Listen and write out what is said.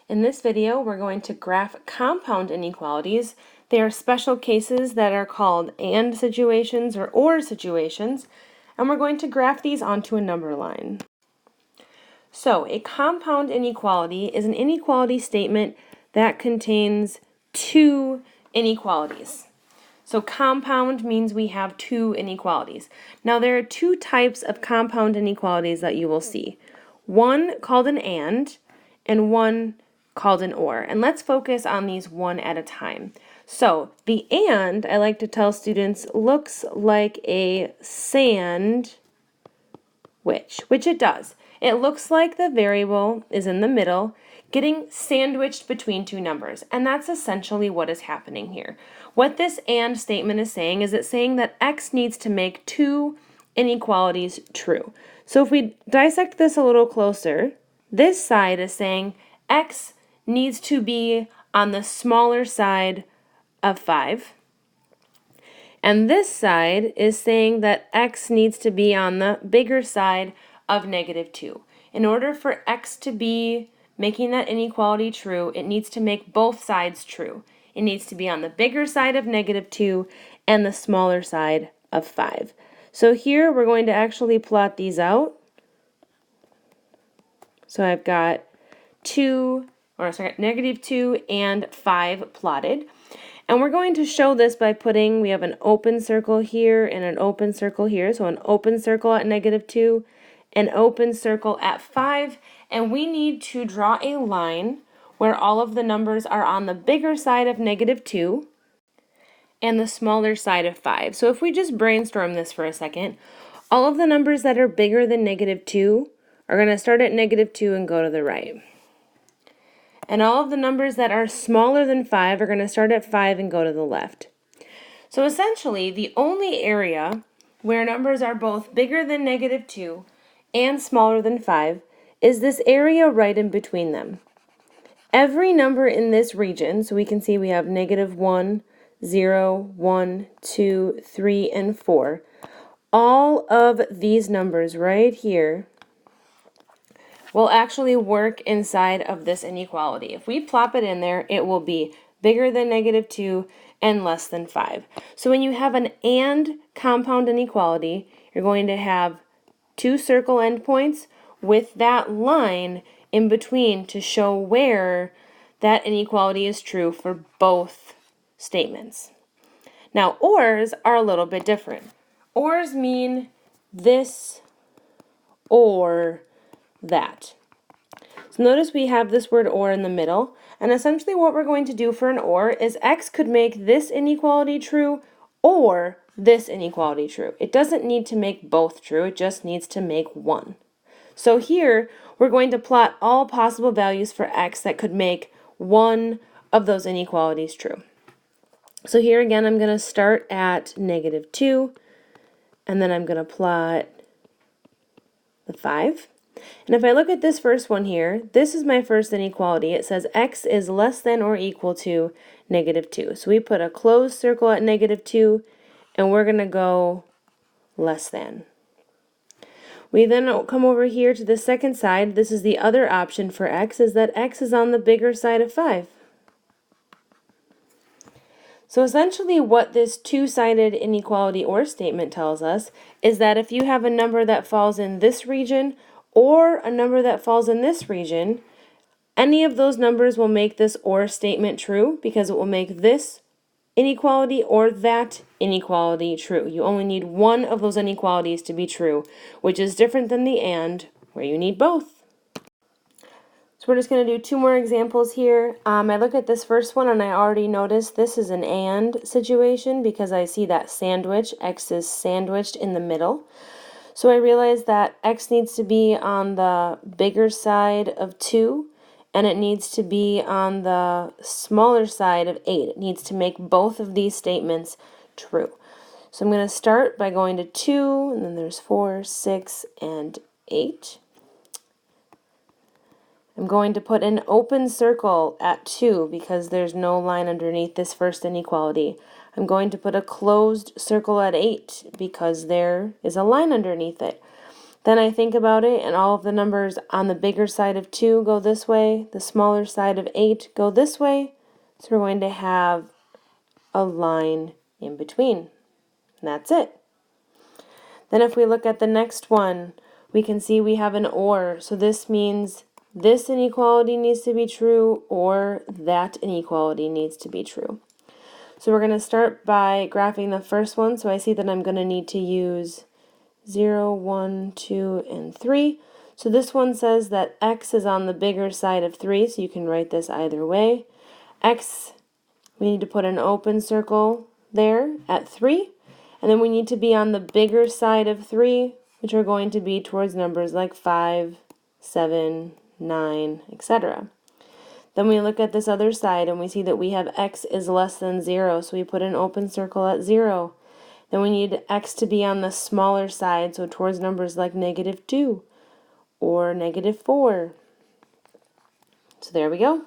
In this video, we're going to graph compound inequalities. They are special cases that are called AND situations or OR situations, and we're going to graph these onto a number line. So, a compound inequality is an inequality statement that contains two inequalities. So compound means we have two inequalities. Now there are two types of compound inequalities that you will see. One called an and one called an OR. And let's focus on these one at a time. So the and, I like to tell students, looks like a sandwich, which it does. It looks like the variable is in the middle, getting sandwiched between two numbers. And that's essentially what is happening here. What this and statement is saying is it's saying that x needs to make two inequalities true. So if we dissect this a little closer, this side is saying x needs to be on the smaller side of 5. And this side is saying that x needs to be on the bigger side of -2. In order for x to be making that inequality true, it needs to make both sides true. It needs to be on the bigger side of -2 and the smaller side of 5. So here we're going to actually plot these out. So I've got -2 and 5 plotted. And we're going to show this by putting, we have an open circle here and an open circle here. So an open circle at -2, an open circle at 5. And we need to draw a line where all of the numbers are on the bigger side of -2 and the smaller side of 5. So if we just brainstorm this for a second, all of the numbers that are bigger than -2 are going to start at -2 and go to the right. And all of the numbers that are smaller than 5 are going to start at 5 and go to the left. So essentially, the only area where numbers are both bigger than -2 and smaller than 5 is this area right in between them. Every number in this region, so we can see we have -1, 0, 1, 2, 3, and 4. All of these numbers right here will actually work inside of this inequality. If we plop it in there, it will be bigger than -2 and less than 5. So when you have an and compound inequality, you're going to have two circle endpoints with that line in between to show where that inequality is true for both statements. Now, ORs are a little bit different. ORs mean this or that. So notice we have this word or in the middle, and essentially what we're going to do for an or is x could make this inequality true or this inequality true. It doesn't need to make both true, it just needs to make one. So here we're going to plot all possible values for x that could make one of those inequalities true. So here again I'm going to start at -2, and then I'm going to plot the 5. And if I look at this first one here, this is my first inequality. It says x is less than or equal to -2. So we put a closed circle at -2, and we're going to go less than. We then come over here to the second side. This is the other option for x, is that x is on the bigger side of 5. So essentially what this two-sided inequality or statement tells us is that if you have a number that falls in this region or a number that falls in this region, any of those numbers will make this or statement true because it will make this inequality or that inequality true. You only need one of those inequalities to be true, which is different than the and, where you need both. So we're just going to do two more examples here. I look at this first one and I already noticed this is an and situation because I see that sandwich, x is sandwiched in the middle. So I realize that x needs to be on the bigger side of 2 and it needs to be on the smaller side of 8. It needs to make both of these statements true. So I'm going to start by going to 2, and then there's 4, 6, and 8. I'm going to put an open circle at 2 because there's no line underneath this first inequality. I'm going to put a closed circle at 8 because there is a line underneath it. Then I think about it, and all of the numbers on the bigger side of 2 go this way, the smaller side of 8 go this way, so we're going to have a line in between. And that's it. Then if we look at the next one, we can see we have an or, so this means this inequality needs to be true or that inequality needs to be true. So we're going to start by graphing the first one, so I see that I'm going to need to use 0, 1, 2, and 3. So this one says that x is on the bigger side of 3, so you can write this either way. X, we need to put an open circle there at 3, and then we need to be on the bigger side of 3, which are going to be towards numbers like 5, 7, 9, etc. Then we look at this other side and we see that we have x is less than 0, so we put an open circle at 0. Then we need x to be on the smaller side, so towards numbers like -2 or -4. So there we go.